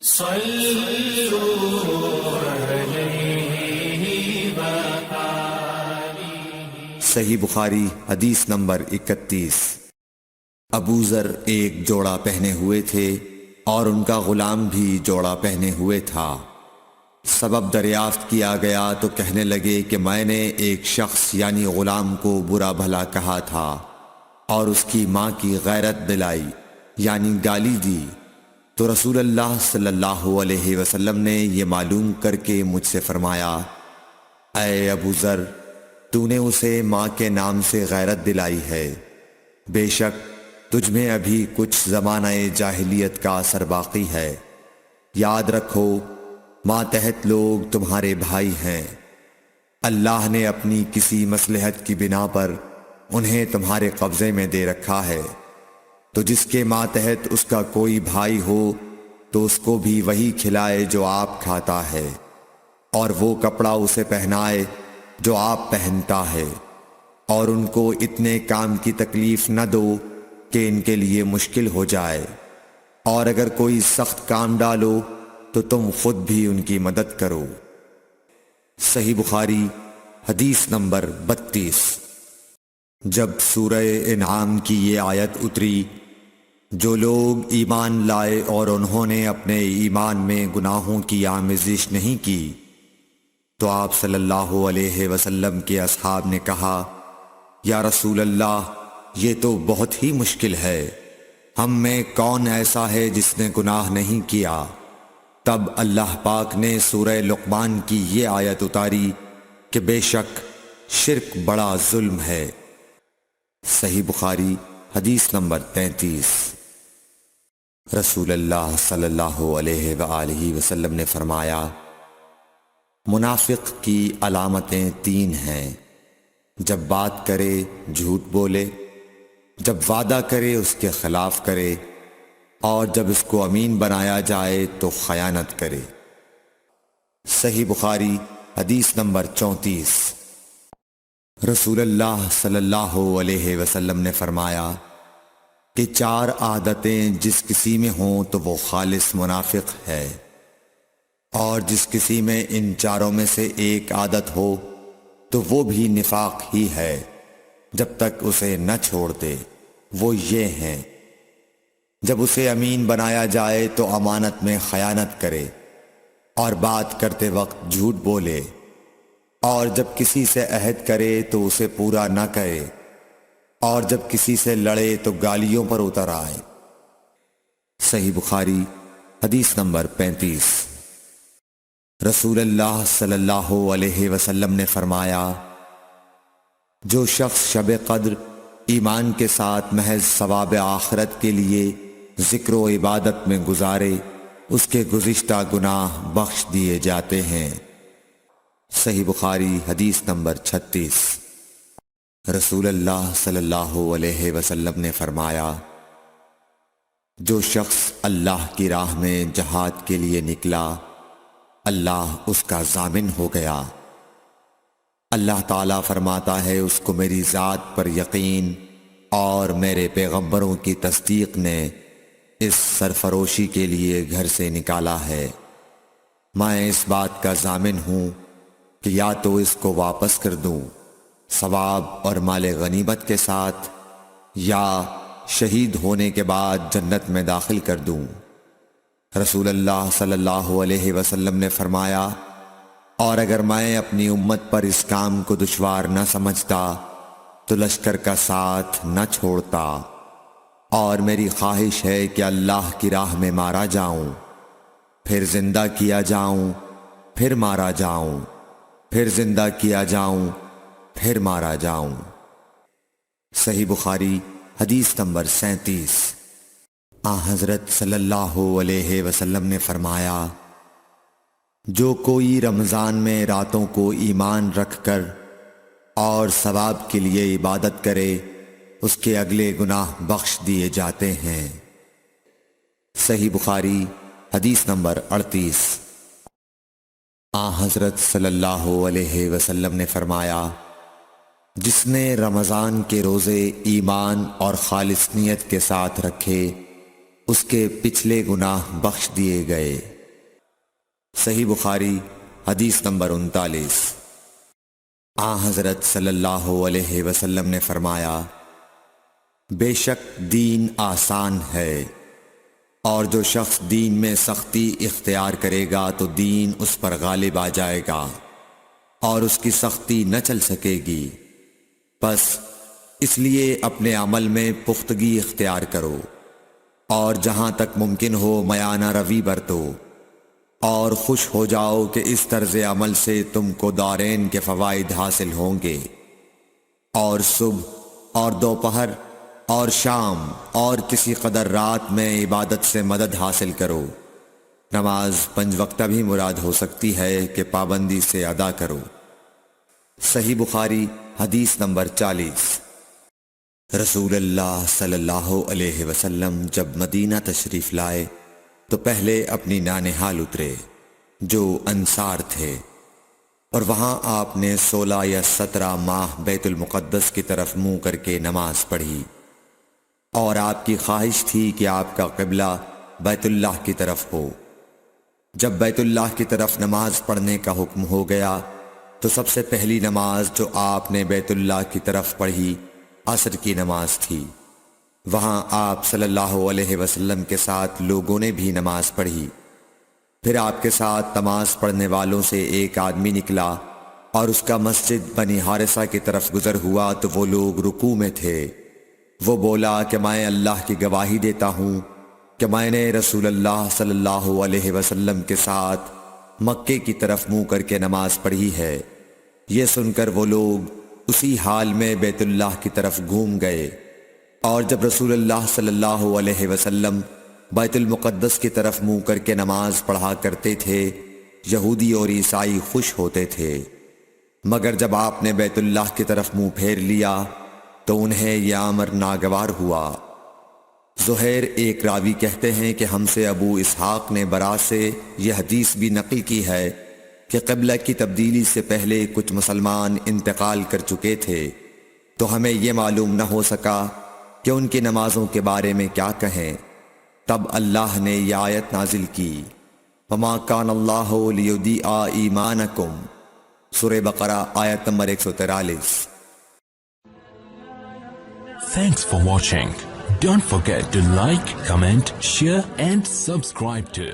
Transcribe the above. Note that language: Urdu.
صحیح بخاری حدیث نمبر 31۔ ابو ذر ایک جوڑا پہنے ہوئے تھے اور ان کا غلام بھی جوڑا پہنے ہوئے تھا۔ سبب دریافت کیا گیا تو کہنے لگے کہ میں نے ایک شخص یعنی غلام کو برا بھلا کہا تھا اور اس کی ماں کی غیرت دلائی یعنی گالی دی، تو رسول اللہ صلی اللہ علیہ وسلم نے یہ معلوم کر کے مجھ سے فرمایا، اے ابو ذر، تو نے اسے ماں کے نام سے غیرت دلائی ہے، بے شک تجھ میں ابھی کچھ زمانہ جاہلیت کا اثر باقی ہے۔ یاد رکھو ماتحت لوگ تمہارے بھائی ہیں، اللہ نے اپنی کسی مصلحت کی بنا پر انہیں تمہارے قبضے میں دے رکھا ہے، تو جس کے ماتحت اس کا کوئی بھائی ہو تو اس کو بھی وہی کھلائے جو آپ کھاتا ہے، اور وہ کپڑا اسے پہنائے جو آپ پہنتا ہے، اور ان کو اتنے کام کی تکلیف نہ دو کہ ان کے لیے مشکل ہو جائے، اور اگر کوئی سخت کام ڈالو تو تم خود بھی ان کی مدد کرو۔ صحیح بخاری حدیث نمبر 32۔ جب سورہ انعام کی یہ آیت اتری، جو لوگ ایمان لائے اور انہوں نے اپنے ایمان میں گناہوں کی آمیزش نہیں کی، تو آپ صلی اللہ علیہ وسلم کے اصحاب نے کہا، یا رسول اللہ، یہ تو بہت ہی مشکل ہے، ہم میں کون ایسا ہے جس نے گناہ نہیں کیا؟ تب اللہ پاک نے سورہ لقمان کی یہ آیت اتاری کہ بے شک شرک بڑا ظلم ہے۔ صحیح بخاری حدیث نمبر 33۔ رسول اللہ صلی اللہ علیہ وآلہ وسلم نے فرمایا، منافق کی علامتیں 3 ہیں، جب بات کرے جھوٹ بولے، جب وعدہ کرے اس کے خلاف کرے، اور جب اس کو امین بنایا جائے تو خیانت کرے۔ صحیح بخاری حدیث نمبر 34۔ رسول اللہ صلی اللہ علیہ وسلم نے فرمایا کہ 4 عادتیں جس کسی میں ہوں تو وہ خالص منافق ہے، اور جس کسی میں ان 4 میں سے ایک عادت ہو تو وہ بھی نفاق ہی ہے جب تک اسے نہ چھوڑ دے۔ وہ یہ ہیں، جب اسے امین بنایا جائے تو امانت میں خیانت کرے، اور بات کرتے وقت جھوٹ بولے، اور جب کسی سے عہد کرے تو اسے پورا نہ کرے، اور جب کسی سے لڑے تو گالیوں پر اتر آئے۔ صحیح بخاری حدیث نمبر 35۔ رسول اللہ صلی اللہ علیہ وسلم نے فرمایا، جو شخص شب قدر ایمان کے ساتھ محض ثواب آخرت کے لیے ذکر و عبادت میں گزارے، اس کے گزشتہ گناہ بخش دیے جاتے ہیں۔ صحیح بخاری حدیث نمبر 36۔ رسول اللہ صلی اللہ علیہ وسلم نے فرمایا، جو شخص اللہ کی راہ میں جہاد کے لیے نکلا، اللہ اس کا ضامن ہو گیا۔ اللہ تعالیٰ فرماتا ہے، اس کو میری ذات پر یقین اور میرے پیغمبروں کی تصدیق نے اس سرفروشی کے لیے گھر سے نکالا ہے۔ میں اس بات کا ضامن ہوں کہ یا تو اس کو واپس کر دوں ثواب اور مال غنیمت کے ساتھ، یا شہید ہونے کے بعد جنت میں داخل کر دوں۔ رسول اللہ صلی اللہ علیہ وسلم نے فرمایا، اور اگر میں اپنی امت پر اس کام کو دشوار نہ سمجھتا تو لشکر کا ساتھ نہ چھوڑتا، اور میری خواہش ہے کہ اللہ کی راہ میں مارا جاؤں، پھر زندہ کیا جاؤں، پھر مارا جاؤں، پھر زندہ کیا جاؤں، پھر مارا جاؤں۔ صحیح بخاری حدیث نمبر 37۔ حضرت صلی اللہ علیہ وسلم نے فرمایا، جو کوئی رمضان میں راتوں کو ایمان رکھ کر اور ثواب کے لیے عبادت کرے، اس کے اگلے گناہ بخش دیے جاتے ہیں۔ صحیح بخاری حدیث نمبر 38۔ حضرت صلی اللہ علیہ وسلم نے فرمایا، جس نے رمضان کے روزے ایمان اور خالص نیت کے ساتھ رکھے اس کے پچھلے گناہ بخش دیے گئے۔ صحیح بخاری حدیث نمبر 39۔ حضرت صلی اللہ علیہ وسلم نے فرمایا، بے شک دین آسان ہے، اور جو شخص دین میں سختی اختیار کرے گا تو دین اس پر غالب آ جائے گا اور اس کی سختی نہ چل سکے گی۔ بس اس لیے اپنے عمل میں پختگی اختیار کرو اور جہاں تک ممکن ہو میانہ روی برتو، اور خوش ہو جاؤ کہ اس طرز عمل سے تم کو دارین کے فوائد حاصل ہوں گے، اور صبح اور دوپہر اور شام اور کسی قدر رات میں عبادت سے مدد حاصل کرو۔ نماز 5 وقتہ بھی مراد ہو سکتی ہے کہ پابندی سے ادا کرو۔ صحیح بخاری حدیث نمبر 40۔ رسول اللہ صلی اللہ علیہ وسلم جب مدینہ تشریف لائے تو پہلے اپنی نانہال اترے جو انصار تھے، اور وہاں آپ نے 16 یا 17 ماہ بیت المقدس کی طرف منہ کر کے نماز پڑھی، اور آپ کی خواہش تھی کہ آپ کا قبلہ بیت اللہ کی طرف ہو۔ جب بیت اللہ کی طرف نماز پڑھنے کا حکم ہو گیا تو سب سے پہلی نماز جو آپ نے بیت اللہ کی طرف پڑھی عصر کی نماز تھی۔ وہاں آپ صلی اللہ علیہ وسلم کے ساتھ لوگوں نے بھی نماز پڑھی۔ پھر آپ کے ساتھ نماز پڑھنے والوں سے ایک آدمی نکلا اور اس کا مسجد بنی حارثہ کی طرف گزر ہوا تو وہ لوگ رکوع میں تھے۔ وہ بولا کہ میں اللہ کی گواہی دیتا ہوں کہ میں نے رسول اللہ صلی اللہ علیہ وسلم کے ساتھ مکے کی طرف منہ کر کے نماز پڑھی ہے۔ یہ سن کر وہ لوگ اسی حال میں بیت اللہ کی طرف گھوم گئے، اور جب رسول اللہ صلی اللہ علیہ وسلم بیت المقدس کی طرف منہ کر کے نماز پڑھا کرتے تھے، یہودی اور عیسائی خوش ہوتے تھے، مگر جب آپ نے بیت اللہ کی طرف منہ پھیر لیا تو انہیں یہ امر ناگوار ہوا۔ زہیر ایک راوی کہتے ہیں کہ ہم سے ابو اسحاق نے برا سے یہ حدیث بھی نقل کی ہے کہ قبلہ کی تبدیلی سے پہلے کچھ مسلمان انتقال کر چکے تھے، تو ہمیں یہ معلوم نہ ہو سکا کہ ان کی نمازوں کے بارے میں کیا کہیں۔ تب اللہ نے یہ آیت نازل کی، وَمَا كَانَ اللَّهُ لِيُضِيعَ إِيمَانَكُمْ، سورہ بقرہ آیت number 143۔ Thanks for watching. Don't forget to like, comment, share and subscribe to